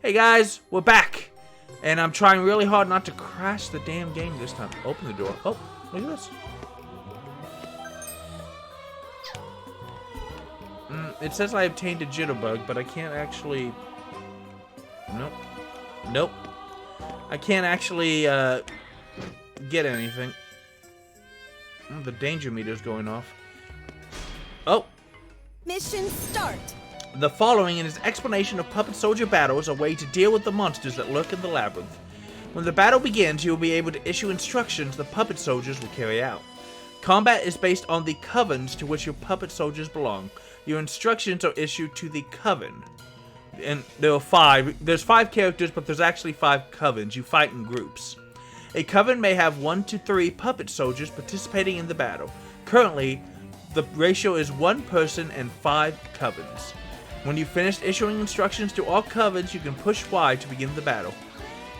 Hey guys, we're back. And I'm trying really hard not to crash the damn game this time. Open the door. Oh, look at this. It says I obtained a jitterbug, but I can't actually... Nope. Nope. I can't actually get anything. The danger meter's going off. Oh! Mission start! The following is an explanation of puppet soldier battles, a way to deal with the monsters that lurk in the labyrinth. When the battle begins, you will be able to issue instructions the puppet soldiers will carry out. Combat is based on the covens to which your puppet soldiers belong. Your instructions are issued to the coven. And there are 5. There's 5 characters, but there's actually 5 covens. You fight in groups. A coven may have 1 to 3 puppet soldiers participating in the battle. Currently, the ratio is 1 person and 5 covens. When you've finished issuing instructions to all covens, you can push Y to begin the battle.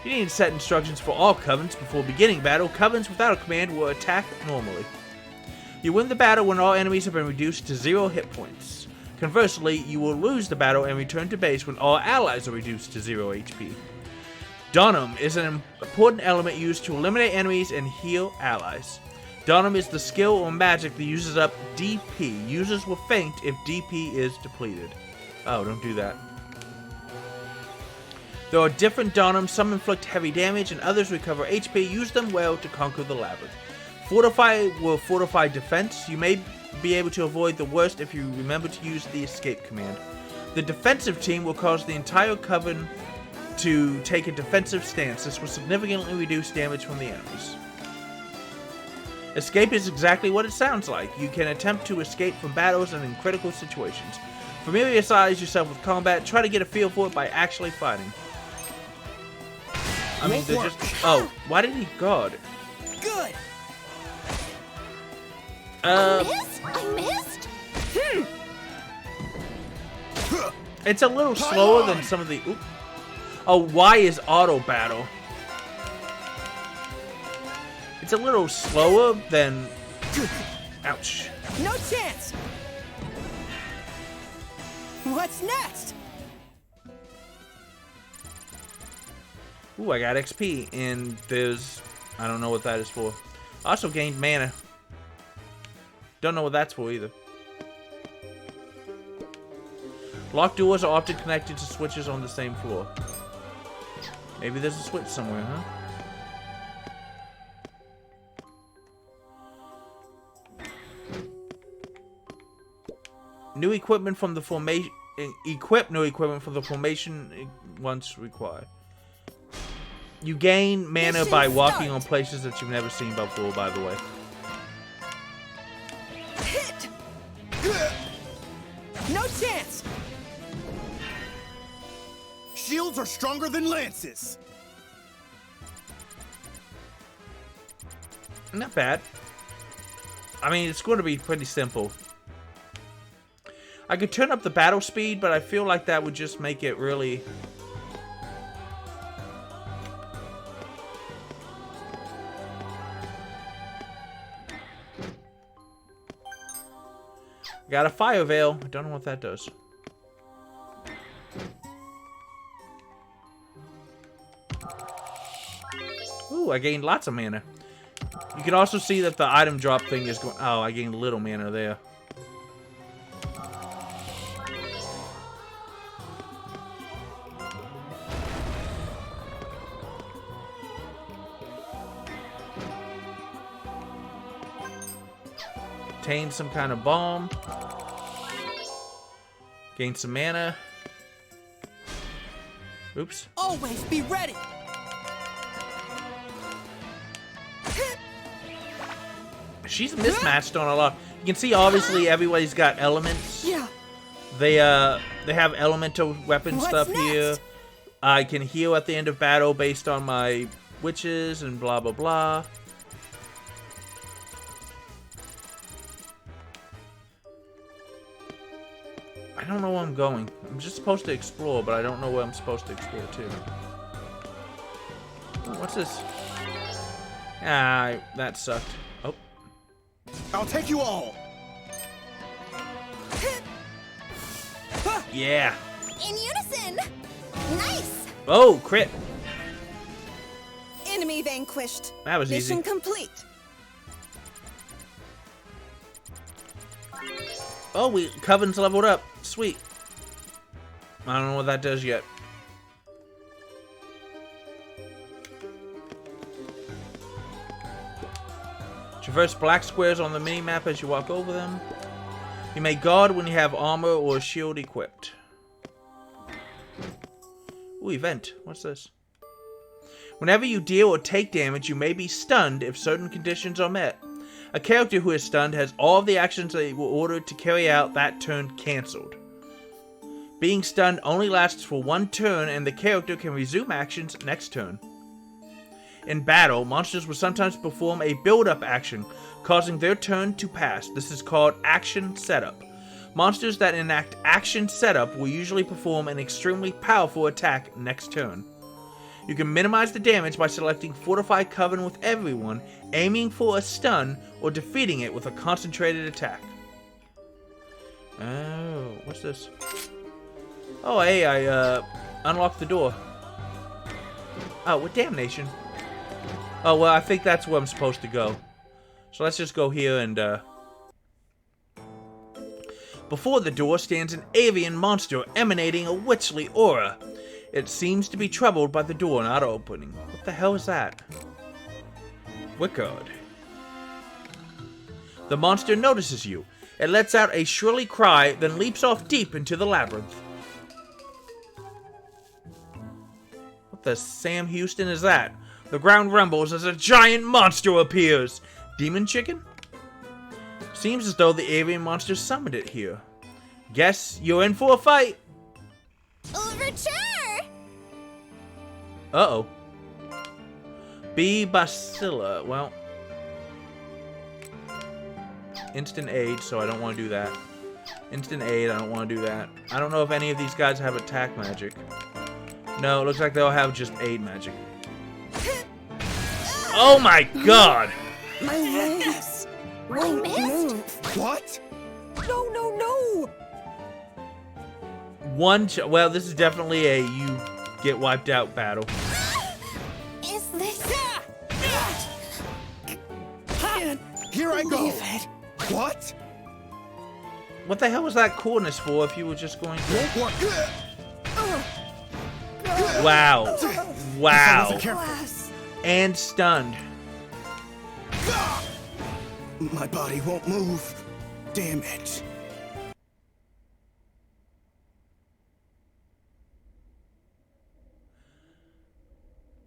You need to set instructions for all covens before beginning battle. Covens without a command will attack normally. You win the battle when all enemies have been reduced to 0 hit points. Conversely, you will lose the battle and return to base when all allies are reduced to 0 HP. Donum is an important element used to eliminate enemies and heal allies. Donum is the skill or magic that uses up DP. Users will faint if DP is depleted. Oh, don't do that. There are different Donums. Some inflict heavy damage and others recover HP. Use them well to conquer the labyrinth. Fortify will fortify defense. You may be able to avoid the worst if you remember to use the escape command. The defensive team will cause the entire coven to take a defensive stance. This will significantly reduce damage from the enemies. Escape is exactly what it sounds like. You can attempt to escape from battles and in critical situations. Familiarize yourself with combat. Try to get a feel for it by actually fighting. I mean, they're just... Oh, why did he guard? Good! I missed? It's a little slower than some of the... Oop. Oh, Y is auto battle. It's a little slower than... Ouch. No chance! What's next? Ooh, I got XP, and there's... I don't know what that is for. I also gained mana. Don't know what that's for either. Locked doors are often connected to switches on the same floor. Maybe there's a switch somewhere, huh? New equipment from the formation. Equip new equipment for the formation once required. You gain mana by walking on places that you've never seen before, by the way. Hit! No chance! Shields are stronger than lances. Not bad. I mean, it's going to be pretty simple. I could turn up the battle speed, but I feel like that would just make it really... Got a fire veil. I don't know what that does. Ooh, I gained lots of mana. You can also see that the item drop thing is going... Oh, I gained a little mana there. Obtain some kind of bomb. Gain some mana. Oops. Always be ready! She's mismatched on a lot. You can see obviously everybody's got elements. Yeah. They have elemental weapon stuff here. I can heal at the end of battle based on my witches and blah blah blah. I don't know where I'm going. I'm just supposed to explore, but I don't know where I'm supposed to explore to. What's this? Ah, that sucked. Oh. I'll take you all. Yeah. In unison! Nice! Oh, crit. Enemy vanquished. That was Mission easy. complete. Oh, Coven's leveled up. Sweet. I don't know what that does yet. Traverse black squares on the mini-map as you walk over them. You may guard when you have armor or shield equipped. Ooh, event. What's this? Whenever you deal or take damage, you may be stunned if certain conditions are met. A character who is stunned has all of the actions they were ordered to carry out that turn cancelled. Being stunned only lasts for one turn, and the character can resume actions next turn. In battle, monsters will sometimes perform a build-up action, causing their turn to pass. This is called action setup. Monsters that enact action setup will usually perform an extremely powerful attack next turn. You can minimize the damage by selecting Fortify Coven with everyone, aiming for a stun, or defeating it with a concentrated attack. Oh, what's this? Oh, hey, I unlocked the door. Oh, what damnation? Oh, well, I think that's where I'm supposed to go. So let's just go here and, Before the door stands an avian monster emanating a witchly aura. It seems to be troubled by the door not opening. What the hell is that? Wickard. The monster notices you. It lets out a shrilly cry, then leaps off deep into the labyrinth. What the Sam Houston is that? The ground rumbles as a giant monster appears. Demon chicken? Seems as though the avian monster summoned it here. Guess you're in for a fight. Overture! Uh-oh. B. Bacilla. Well. Instant aid, so I don't want to do that. Instant aid, I don't want to do that. I don't know if any of these guys have attack magic. No, it looks like they'll have just aid magic. Oh my god! My legs. I missed. What? No, no, no! Well, this is definitely a you get wiped out battle. Is this... Here I go. David. What? What the hell was that coolness for if you were just going to... What? Wow. Wow. wasn't careful. Glass. And stunned. My body won't move. Damn it.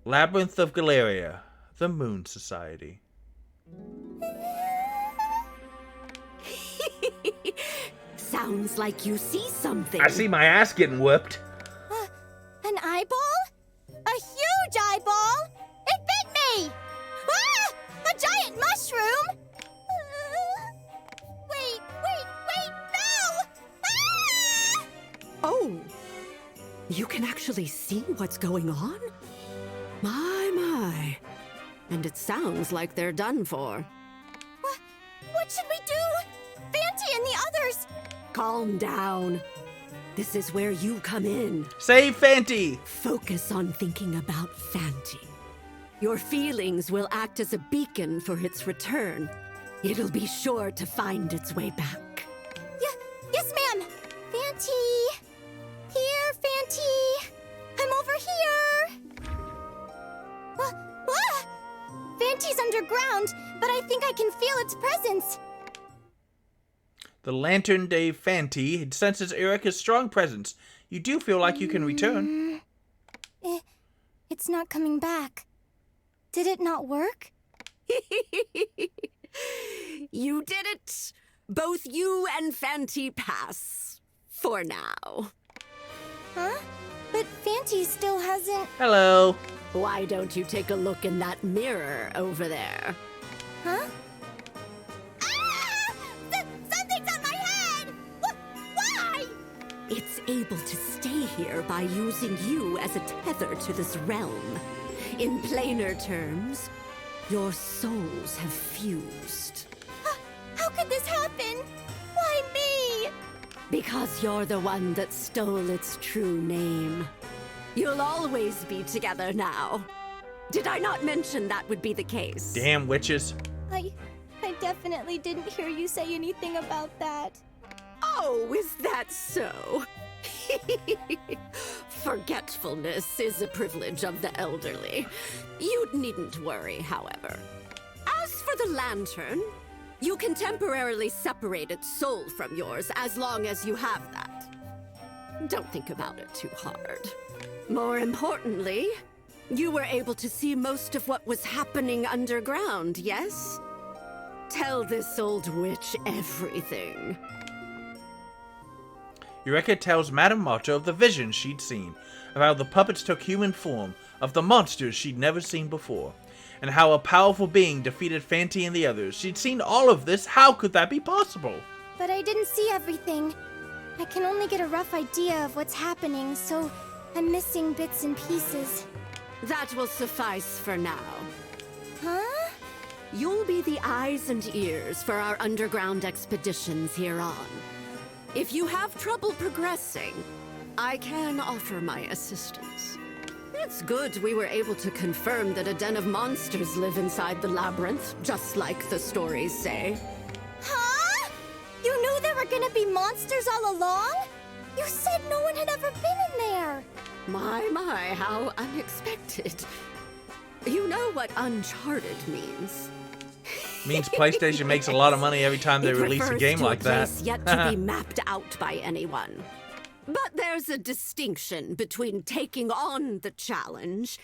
Labyrinth of Galleria. The Moon Society. Sounds like you see something. I see my ass getting whooped. An eyeball? A huge eyeball? It bit me! Ah! A giant mushroom? Wait, no! Ah! Oh, you can actually see what's going on? My. And it sounds like they're done for. What should we do? Fanty and the others! Calm down. This is where you come in. Save Fanty! Focus on thinking about Fanty. Your feelings will act as a beacon for its return. It'll be sure to find its way back. Yes, ma'am! Fanty! Here, Fanty! I'm over here! Fanty's underground, but I think I can feel its presence. The Lantern de Fanty senses Erica's strong presence. You do feel like you can return. It's not coming back. Did it not work? You did it! Both you and Fanty pass. For now. Huh? But Fanty still hasn't... Hello. Why don't you take a look in that mirror over there? Huh? Ah! Something's on my head! Why? It's able to stay here by using you as a tether to this realm. In plainer terms, your souls have fused. How could this happen? Why me? Because you're the one that stole its true name. You'll always be together now. Did I not mention that would be the case? Damn witches. I definitely didn't hear you say anything about that. Oh, is that so? Forgetfulness is a privilege of the elderly. You needn't worry, however. As for the lantern, you can temporarily separate its soul from yours as long as you have that. Don't think about it too hard. More importantly, you were able to see most of what was happening underground, yes? Tell this old witch everything. Eureka tells Madame Motto of the visions she'd seen, of how the puppets took human form, of the monsters she'd never seen before, and how a powerful being defeated Fanty and the others. She'd seen all of this. How could that be possible? But I didn't see everything. I can only get a rough idea of what's happening, so I'm missing bits and pieces. That will suffice for now. Huh? You'll be the eyes and ears for our underground expeditions here on. If you have trouble progressing, I can offer my assistance. It's good we were able to confirm that a den of monsters live inside the labyrinth, just like the stories say. Huh? You knew there were gonna be monsters all along? You said no one had ever been in there. My, how unexpected. You know what uncharted means. Means PlayStation makes a lot of money every time they release a game like that. It refers to a place yet to be mapped out by anyone. But there's a distinction between taking on the challenge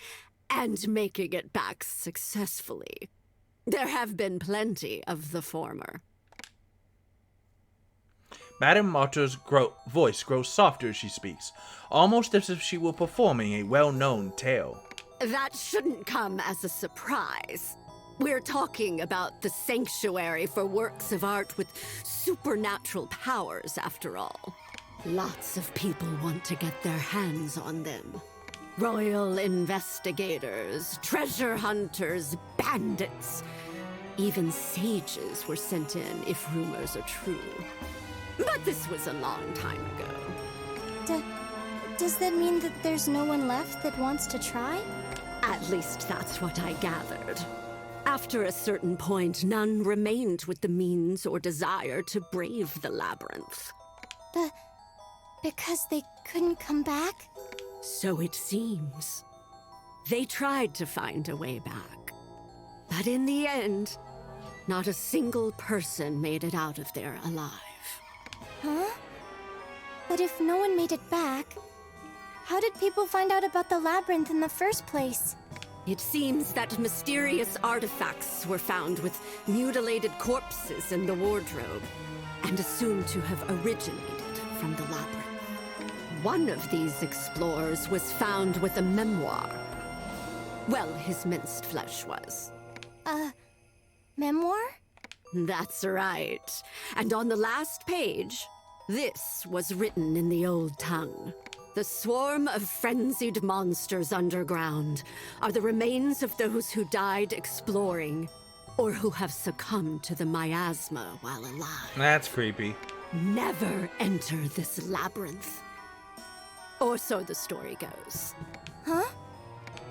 and making it back successfully. There have been plenty of the former. Madame Motto's voice grows softer as she speaks, almost as if she were performing a well-known tale. That shouldn't come as a surprise. We're talking about the sanctuary for works of art with supernatural powers, after all. Lots of people want to get their hands on them. Royal investigators, treasure hunters, bandits. Even sages were sent in, if rumors are true. But this was a long time ago. Does that mean that there's no one left that wants to try? At least that's what I gathered. After a certain point, none remained with the means or desire to brave the labyrinth. Because they couldn't come back? So it seems. They tried to find a way back. But in the end, not a single person made it out of there alive. Huh? But if no one made it back, how did people find out about the labyrinth in the first place? It seems that mysterious artifacts were found with mutilated corpses in the wardrobe, and assumed to have originated from the labyrinth. One of these explorers was found with a memoir. Well, his minced flesh was. Memoir? That's right. And on the last page, this was written in the old tongue. The swarm of frenzied monsters underground are the remains of those who died exploring, or who have succumbed to the miasma while alive. That's creepy. Never enter this labyrinth. Or so the story goes. Huh?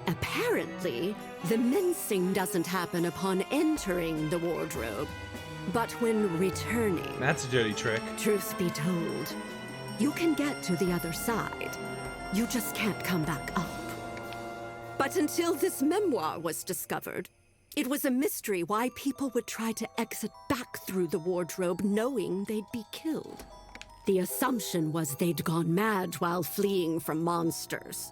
Apparently, the mincing doesn't happen upon entering the wardrobe, but when returning. That's a dirty trick. Truth be told, you can get to the other side. You just can't come back up. But until this memoir was discovered, it was a mystery why people would try to exit back through the wardrobe knowing they'd be killed. The assumption was they'd gone mad while fleeing from monsters.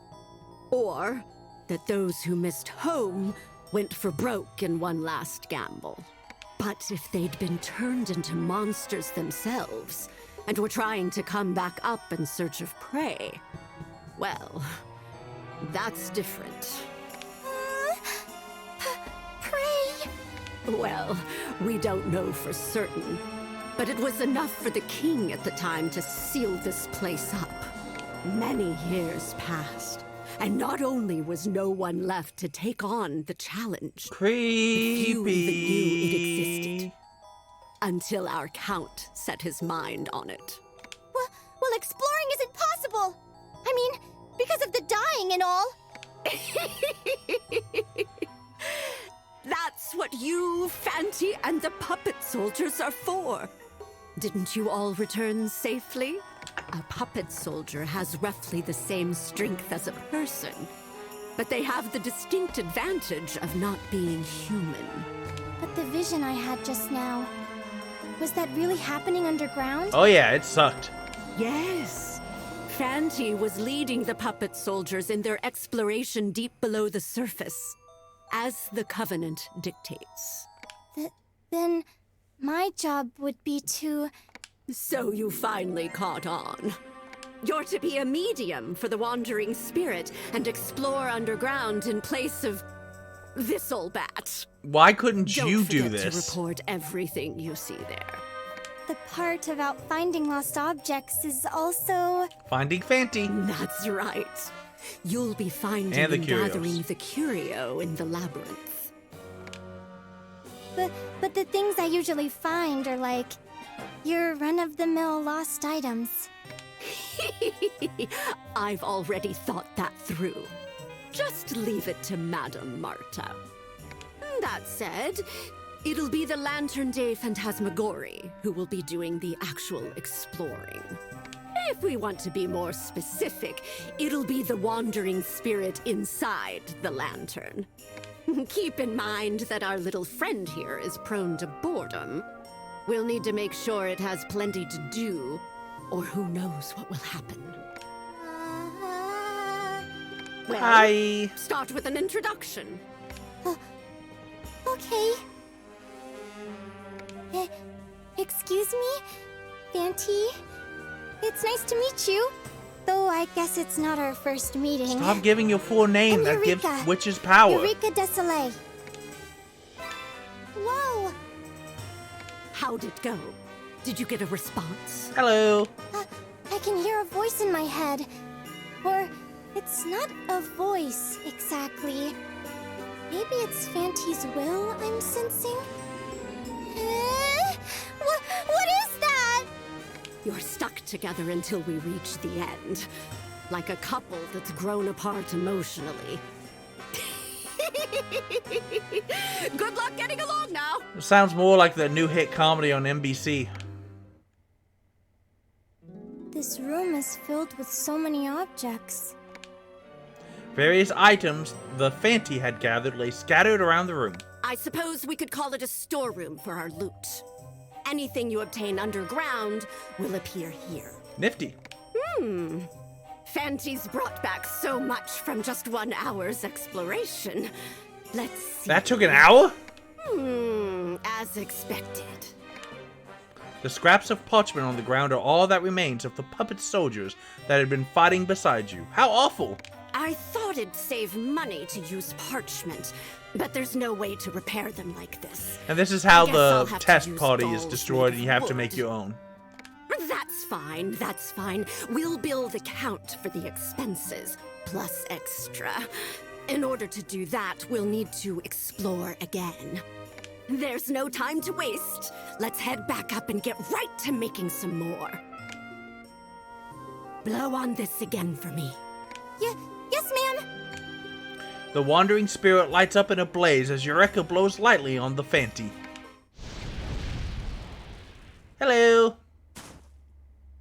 Or that those who missed home went for broke in one last gamble. But if they'd been turned into monsters themselves, and were trying to come back up in search of prey, well, that's different. Pray! Well, we don't know for certain, but it was enough for the king at the time to seal this place up. Many years passed, and not only was no one left to take on the challenge, Creepy. few even knew it existed. Until our count set his mind on it. Well, exploring isn't possible! I mean, because of the dying and all. That's what you, Fanty, and the puppet soldiers are for. Didn't you all return safely? A puppet soldier has roughly the same strength as a person, but they have the distinct advantage of not being human. But the vision I had just now, was that really happening underground? Oh yeah, it sucked. Yes. Fanty was leading the puppet soldiers in their exploration deep below the surface, as the Covenant dictates. Then my job would be to... So you finally caught on. You're to be a medium for the wandering spirit and explore underground in place of this old bat. Why couldn't you do Don't forget this? to report everything you see there. The part about finding lost objects is also... Finding Fanty. That's right. You'll be finding And the and curios. gathering the curio in the labyrinth. But the things I usually find are like your run-of-the-mill lost items. I've already thought that through. Just leave it to Madame Marta. That said, it'll be the Lantern Day Phantasmagorie who will be doing the actual exploring. If we want to be more specific, it'll be the wandering spirit inside the lantern. Keep in mind that our little friend here is prone to boredom. We'll need to make sure it has plenty to do, or who knows what will happen. Well, Hi. start with an introduction. Okay. Excuse me? Fanty? It's nice to meet you. Though I guess it's not our first meeting. Stop giving your full name. I'm That gives Eureka. witches power. Eureka Desolé. Whoa! How'd it go? Did you get a response? Hello. I can hear a voice in my head. Or it's not a voice exactly. Maybe it's Fanty's will I'm sensing? What is that? You're stuck together until we reach the end. Like a couple that's grown apart emotionally. Good luck getting along now. It sounds more like the new hit comedy on NBC. This room is filled with so many objects. Various items the Fanty had gathered lay scattered around the room. I suppose we could call it a storeroom for our loot. Anything you obtain underground will appear here. Nifty. Fanty's brought back so much from just 1 hour's exploration. Let's see. That took an hour? As expected. The scraps of parchment on the ground are all that remains of the puppet soldiers that had been fighting beside you. How awful! I thought it'd save money to use parchment, but there's no way to repair them like this. And this is how I guess I'll the have to test use party is dolls destroyed made and you have to of make wood. your own. That's fine, that's fine. We'll bill the count for the expenses, plus extra. In order to do that, we'll need to explore again. There's no time to waste. Let's head back up and get right to making some more. Blow on this again for me. Yes, ma'am. The wandering spirit lights up in a blaze as Eureka blows lightly on the Fanty. Hello.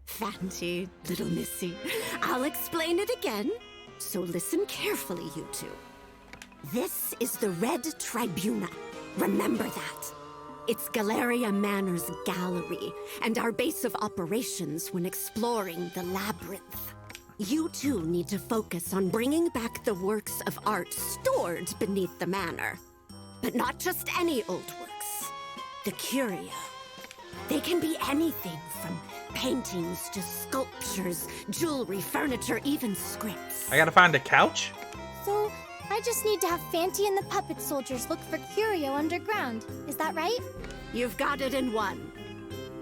Fanty, little missy. I'll explain it again, so listen carefully, you two. This is the Red Tribuna. Remember that. It's Galleria Manor's gallery, and our base of operations when exploring the labyrinth. You two need to focus on bringing back the works of art stored beneath the manor. But not just any old works. The curio. They can be anything from paintings to sculptures, jewelry, furniture, even scripts. I gotta find a couch? So, I just need to have Fanty and the puppet soldiers look for curio underground. Is that right? You've got it in one.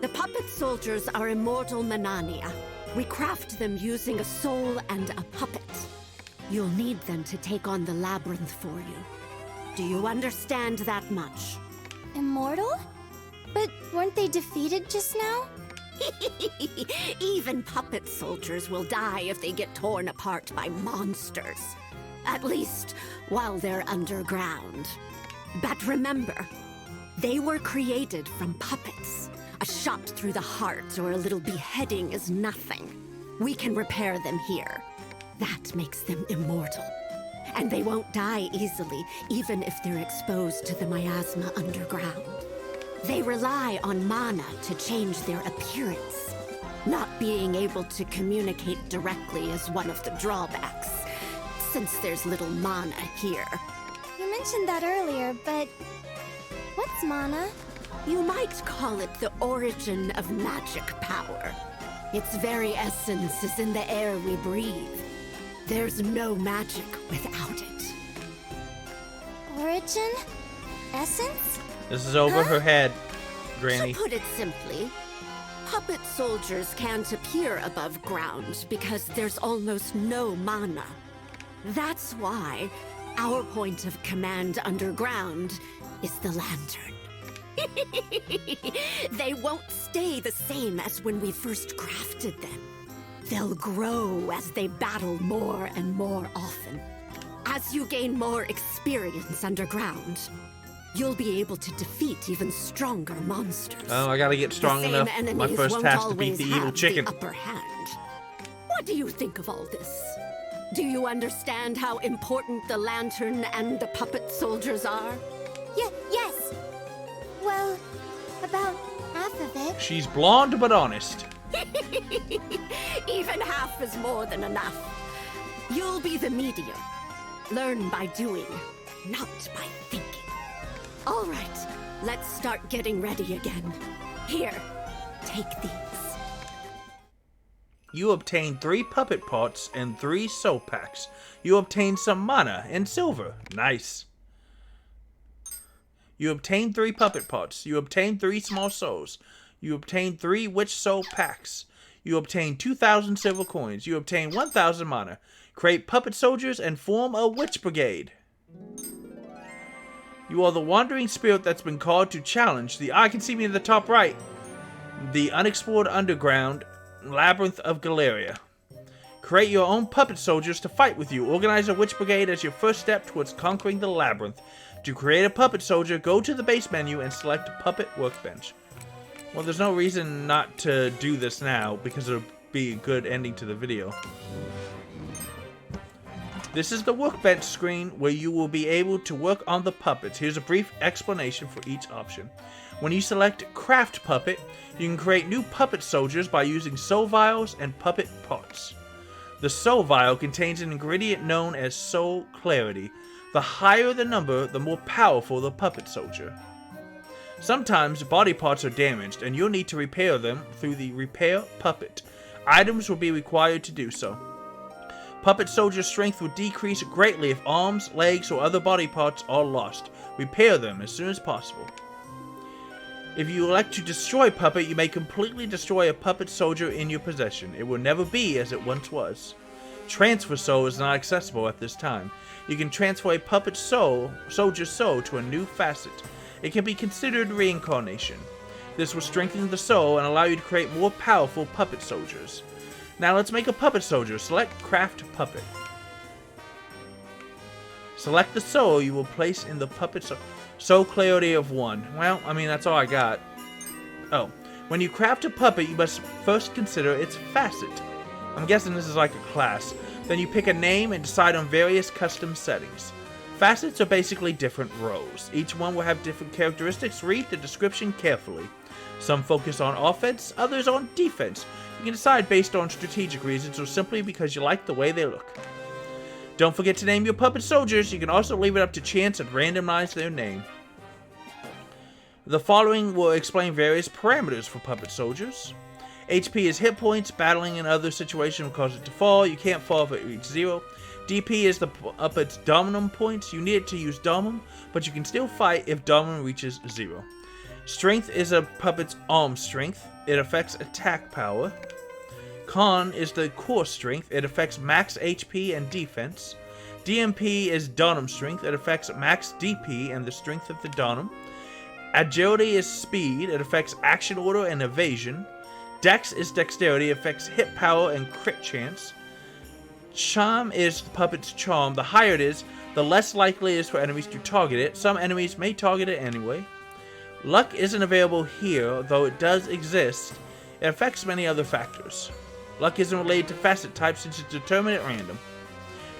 The puppet soldiers are immortal Manania. We craft them using a soul and a puppet. You'll need them to take on the labyrinth for you. Do you understand that much? Immortal? But weren't they defeated just now? Even puppet soldiers will die if they get torn apart by monsters. At least, while they're underground. But remember, they were created from puppets. A shot through the heart or a little beheading is nothing. We can repair them here. That makes them immortal. And they won't die easily, even if they're exposed to the miasma underground. They rely on mana to change their appearance. Not being able to communicate directly is one of the drawbacks, since there's little mana here. You mentioned that earlier, but what's mana? You might call it the origin of magic power. Its very essence is in the air we breathe. There's no magic without it. Origin? Essence? This is over her head, Granny. To put it simply, puppet soldiers can't appear above ground because there's almost no mana. That's why our point of command underground is the lantern. They won't stay the same as when we first crafted them. They'll grow as they battle more and more often. As you gain more experience underground, you'll be able to defeat even stronger monsters. Oh, I gotta get strong The same enough. My enemies first won't task to beat always the evil have chicken. The upper hand. What do you think of all this? Do you understand how important the lantern and the puppet soldiers are? Yes. Well, about half of it. She's blonde but honest. Even half is more than enough. You'll be the medium. Learn by doing, not by thinking. All right, let's start getting ready again. Here, take these. You obtain 3 puppet pots and 3 soul packs. You obtain some mana and silver. Nice. You obtain 3 puppet pots. You obtain 3 small souls. You obtain 3 witch soul packs. You obtain 2,000 silver coins. You obtain 1,000 mana. Create puppet soldiers and form a witch brigade. You are the wandering spirit that's been called to challenge the I can see me in the top right. The unexplored underground Labyrinth of Galleria. Create your own puppet soldiers to fight with you. Organize a witch brigade as your first step towards conquering the labyrinth. To create a puppet soldier, go to the base menu and select Puppet Workbench. Well, there's no reason not to do this now, because it'll be a good ending to the video. This is the workbench screen where you will be able to work on the puppets. Here's a brief explanation for each option. When you select Craft Puppet, you can create new puppet soldiers by using soul vials and puppet pots. The soul vial contains an ingredient known as soul clarity. The higher the number, the more powerful the puppet soldier. Sometimes body parts are damaged and you'll need to repair them through the Repair Puppet. Items will be required to do so. Puppet soldier strength will decrease greatly if arms, legs, or other body parts are lost. Repair them as soon as possible. If you elect to destroy Puppet, you may completely destroy a puppet soldier in your possession. It will never be as it once was. Transfer soul is not accessible at this time. You can transfer a puppet soldier's soul to a new facet. It can be considered reincarnation. This will strengthen the soul and allow you to create more powerful puppet soldiers. Now let's make a puppet soldier. Select Craft Puppet. Select the soul you will place in the puppet soul clarity of 1. Well, I mean, that's all I got. Oh, when you craft a puppet, you must first consider its facet. I'm guessing this is like a class. Then you pick a name and decide on various custom settings. Facets are basically different roles. Each one will have different characteristics. Read the description carefully. Some focus on offense, others on defense. You can decide based on strategic reasons or simply because you like the way they look. Don't forget to name your puppet soldiers. You can also leave it up to chance and randomize their name. The following will explain various parameters for puppet soldiers. HP is hit points. Battling in other situations will cause it to fall. You can't fall if it reaches 0. DP is the puppet's dominum points. You need to use dominum, but you can still fight if dominum reaches 0. Strength is a puppet's arm strength. It affects attack power. Con is the core strength. It affects max HP and defense. DMP is Donum strength. It affects max DP and the strength of the Donum. Agility is speed. It affects action order and evasion. Dex is dexterity, affects hit power and crit chance. Charm is the puppet's charm. The higher it is, the less likely it is for enemies to target it. Some enemies may target it anyway. Luck isn't available here, though it does exist. It affects many other factors. Luck isn't related to facet types since it's determined at random.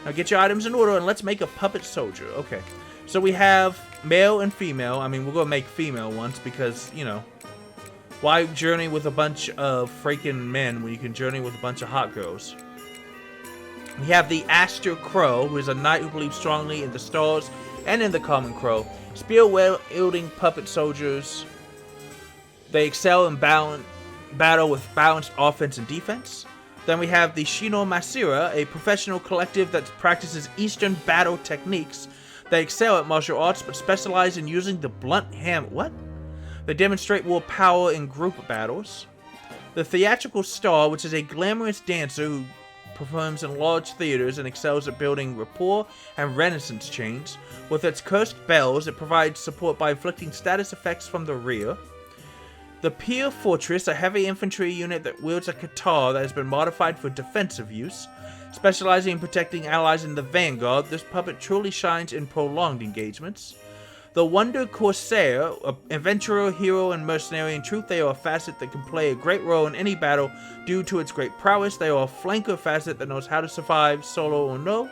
Now get your items in order and let's make a puppet soldier. Okay, so we have male and female. I mean, we're going to make female ones because, you know, why journey with a bunch of freaking men when you can journey with a bunch of hot girls? We have the Aster Crow, who is a knight who believes strongly in the stars and in the common crow. Spear-wielding puppet soldiers. They excel in battle with balanced offense and defense. Then we have the Shino Masira, a professional collective that practices Eastern battle techniques. They excel at martial arts, but specialize in using the blunt hammer. What? They demonstrate more power in group battles. The Theatrical Star, which is a glamorous dancer who performs in large theaters and excels at building rapport and renaissance chains. With its cursed bells, it provides support by inflicting status effects from the rear. The Pier Fortress, a heavy infantry unit that wields a guitar that has been modified for defensive use. Specializing in protecting allies in the vanguard, this puppet truly shines in prolonged engagements. The Wonder Corsair, an adventurer, hero, and mercenary. In truth, they are a facet that can play a great role in any battle due to its great prowess. They are a flanker facet that knows how to survive, solo or no.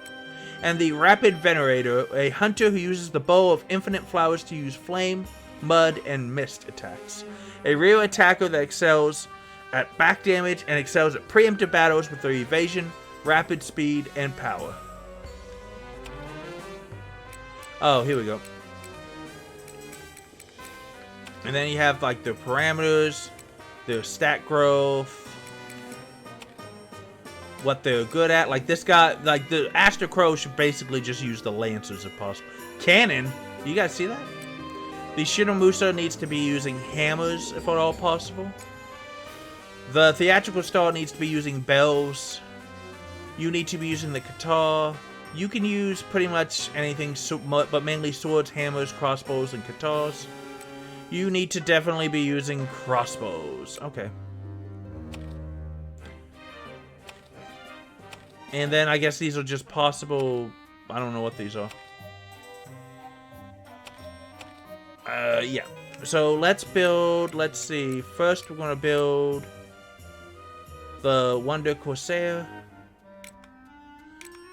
And the Rapid Venerator, a hunter who uses the bow of infinite flowers to use flame, mud, and mist attacks. A real attacker that excels at back damage and excels at preemptive battles with their evasion, rapid speed, and power. Oh, here we go. And then you have like their parameters, their stat growth, what they're good at. Like this guy, like the Aster Crow should basically just use the Lancers if possible. Cannon, you guys see that? The Shinomusa needs to be using hammers if at all possible. The Theatrical Star needs to be using bells. You need to be using the guitar. You can use pretty much anything, but mainly swords, hammers, crossbows, and guitars. You need to definitely be using crossbows. Okay. And then I guess these are just possible... I don't know what these are. Yeah. So let's build... Let's see. First we're going to build... the Wonder Corsair.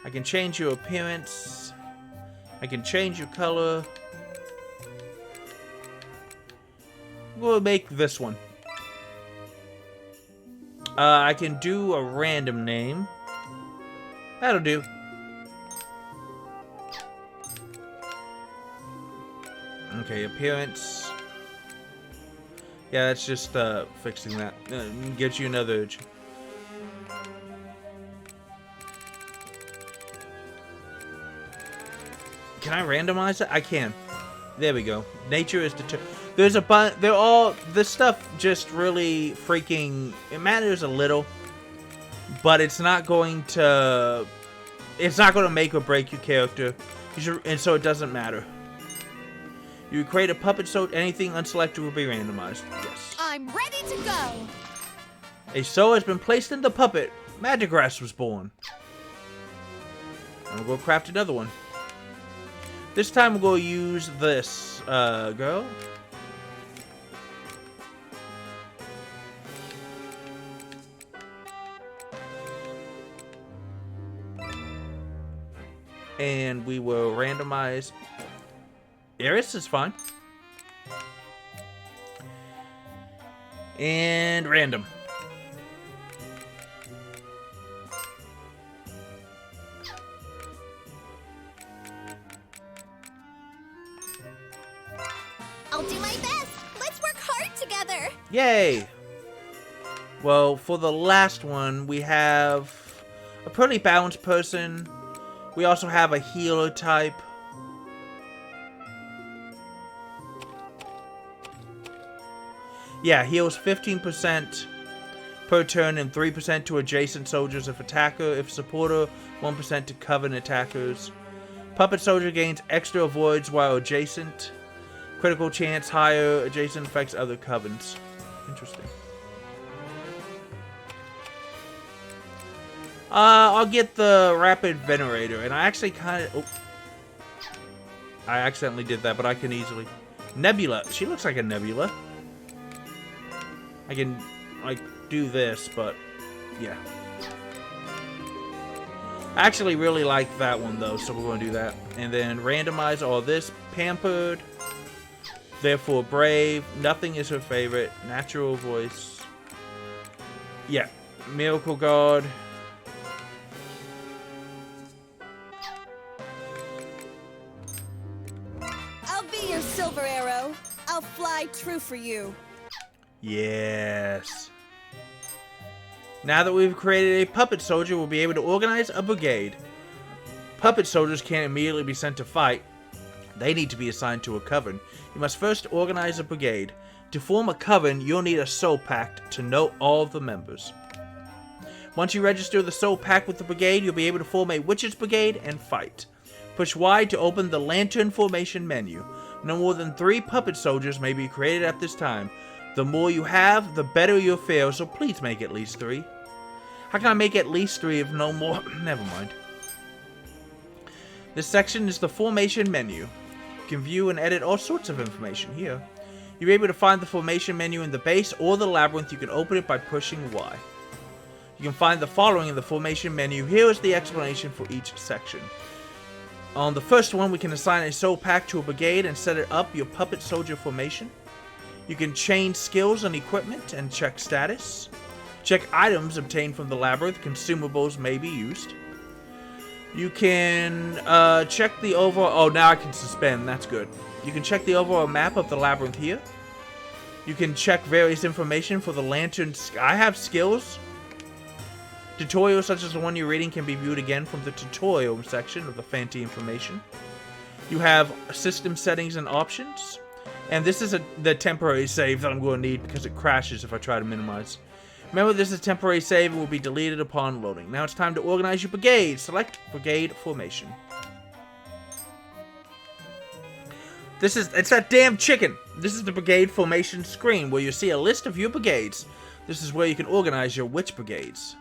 I can change your appearance. I can change your color. We'll make this one. I can do a random name. That'll do. Okay, appearance. Yeah, that's just fixing that. Gives you another. Can I randomize it? I can. There we go. Nature is determined. There's a bunch. They're all. This stuff just really freaking. It matters a little, but it's not going to. It's not going to make or break your character, and so it doesn't matter. You create a puppet so anything unselected will be randomized. Yes. I'm ready to go. A soul has been placed in the puppet. Magigrass was born. And we'll go craft another one. This time we'll go use this girl. And we will randomize. Eris is fine. And random. I'll do my best. Let's work hard together. Yay! Well, for the last one, we have a pretty balanced person. We also have a healer type. Yeah, heals 15% per turn and 3% to adjacent soldiers if attacker. If supporter, 1% to coven attackers. Puppet soldier gains extra avoids while adjacent. Critical chance higher. Adjacent affects other covens. Interesting. I'll get the Rapid Venerator, and I actually kind of... Oh. I accidentally did that, but I can easily... Nebula. She looks like a nebula. I can, like, do this, but... Yeah. I actually really like that one, though, so we're going to do that. And then randomize all this. Pampered. Therefore brave. Nothing is her favorite. Natural voice. Yeah. Miracle God. I'll be your silver arrow. I'll fly true for you. Yes. Now that we've created a puppet soldier, we'll be able to organize a brigade. Puppet soldiers can't immediately be sent to fight. They need to be assigned to a coven. You must first organize a brigade. To form a coven, you'll need a soul pact to know all the members. Once you register the soul pact with the brigade, you'll be able to form a witches brigade and fight. Push Y to open the lantern formation menu. No more than 3 puppet soldiers may be created at this time. The more you have, the better you'll fare, so please make at least 3. How can I make at least 3 if no more? Never mind. This section is the formation menu. You can view and edit all sorts of information here. You're able to find the formation menu in the base or the labyrinth. You can open it by pushing Y. You can find the following in the formation menu. Here is the explanation for each section. On the first one, we can assign a soul pack to a brigade and set it up your puppet soldier formation. You can change skills and equipment and check status. Check items obtained from the labyrinth. Consumables may be used. You can check the overall... Oh, now I can suspend. That's good. You can check the overall map of the labyrinth here. You can check various information for the lanterns. I have skills. Tutorials such as the one you're reading can be viewed again from the tutorial section of the Fanti information. You have system settings and options. And this is the temporary save that I'm going to need because it crashes if I try to minimize. Remember, this is a temporary save and will be deleted upon loading. Now it's time to organize your brigade. Select brigade formation. It's that damn chicken. This is the brigade formation screen where you see a list of your brigades. This is where you can organize your witch brigades.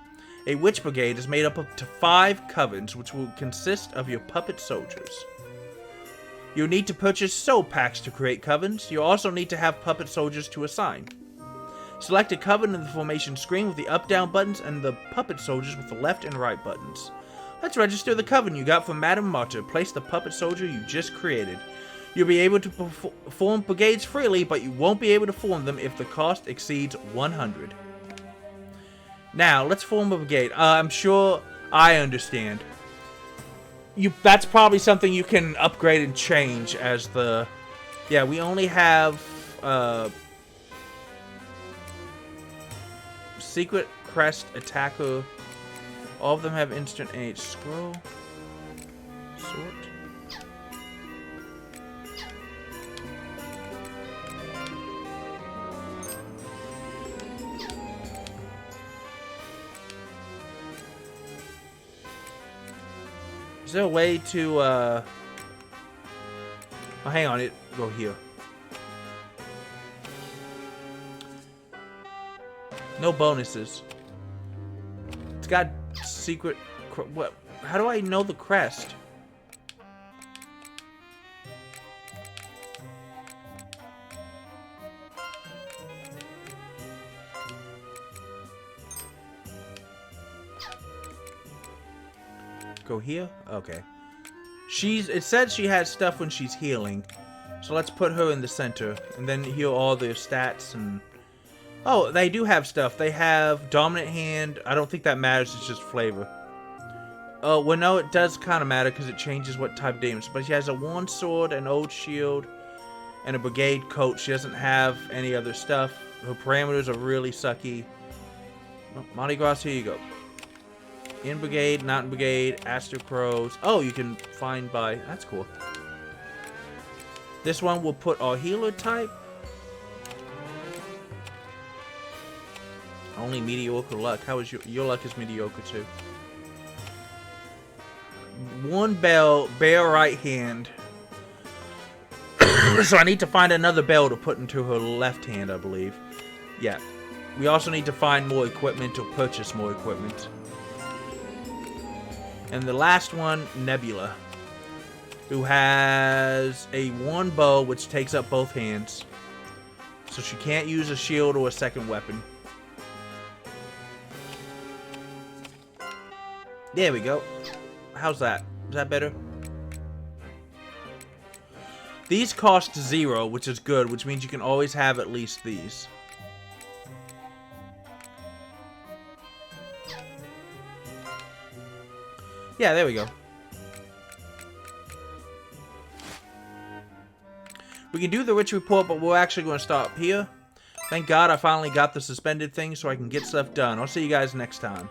A witch brigade is made up of 5 covens, which will consist of your puppet soldiers. You'll need to purchase soul packs to create covens. You'll also need to have puppet soldiers to assign. Select a coven in the formation screen with the up-down buttons and the puppet soldiers with the left and right buttons. Let's register the coven you got from Madame Martyr. Place the puppet soldier you just created. You'll be able to form brigades freely, but you won't be able to form them if the cost exceeds 100. Now, let's form a brigade. I'm sure I understand. That's probably something you can upgrade and change as the... Yeah, we only have... Secret, Crest, Attacker. All of them have instant age. Scroll. Sort. Is there a way to, Oh, hang on, go here. No bonuses. It's got secret... What? How do I know the crest? Go here? Okay. It said she has stuff when she's healing. So let's put her in the center. And then heal all their stats and... Oh, they do have stuff. They have Dominant Hand. I don't think that matters. It's just flavor. Oh, well, no, it does kind of matter because it changes what type of damage. But she has a Wand Sword, an Old Shield, and a Brigade Coat. She doesn't have any other stuff. Her parameters are really sucky. Oh, Mardi Gras, here you go. In Brigade, not in Brigade, Aster Crows. Oh, you can find by... That's cool. This one will put our healer type. Only mediocre luck. How is your luck is mediocre too. One bell, bare right hand. So I need to find another bell to put into her left hand, I believe. Yeah. We also need to find more equipment or purchase more equipment. And the last one, Nebula, who has a one bow which takes up both hands. So she can't use a shield or a second weapon. There we go. How's that? Is that better? These cost 0, which is good, which means you can always have at least these. Yeah, there we go. We can do the rich report, but we're actually going to stop here. Thank God I finally got the suspended thing so I can get stuff done. I'll see you guys next time.